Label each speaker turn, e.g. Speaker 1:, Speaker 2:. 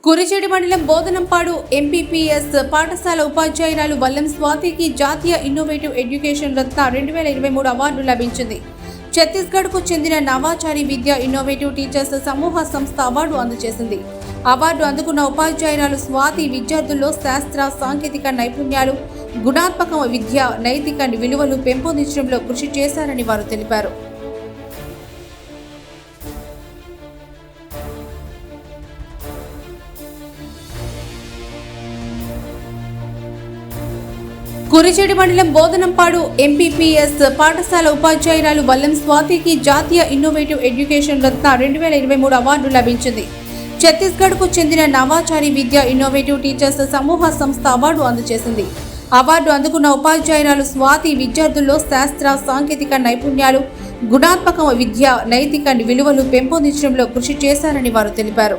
Speaker 1: కురిచేడు మండలం బోధనంపాడు ఎంపీపీఎస్ పాఠశాల ఉపాధ్యాయురాలు వల్లం స్వాతికి జాతీయ ఇన్నోవేటివ్ ఎడ్యుకేషన్ రత్న 2023 అవార్డు లభించింది. ఛత్తీస్గఢ్కు చెందిన నవాచారి విద్యా ఇన్నోవేటివ్ టీచర్స్ సమూహ సంస్థ అవార్డు అందజేసింది. అవార్డు అందుకున్న ఉపాధ్యాయురాలు స్వాతి విద్యార్థుల్లో శాస్త్ర సాంకేతిక నైపుణ్యాలు, గుణాత్మక విద్య, నైతిక విలువలు పెంపొందించడంలో కృషి చేశారని వారు తెలిపారు. కురిచేడు మండలం బోధనంపాడు ఎంపీపీఎస్ పాఠశాల ఉపాధ్యాయురాలు వల్లం స్వాతికి జాతీయ ఇన్నోవేటివ్ ఎడ్యుకేషన్ రత్న 2023 అవార్డు లభించింది. ఛత్తీస్గఢ్కు చెందిన నవాచారి విద్యా ఇన్నోవేటివ్ టీచర్స్ సమూహ సంస్థ అవార్డు అందజేసింది. అవార్డు అందుకున్న ఉపాధ్యాయురాలు స్వాతి విద్యార్థుల్లో శాస్త్ర సాంకేతిక నైపుణ్యాలు, గుణాత్మక విద్య, నైతిక విలువలు పెంపొందించడంలో కృషి చేశారని వారు తెలిపారు.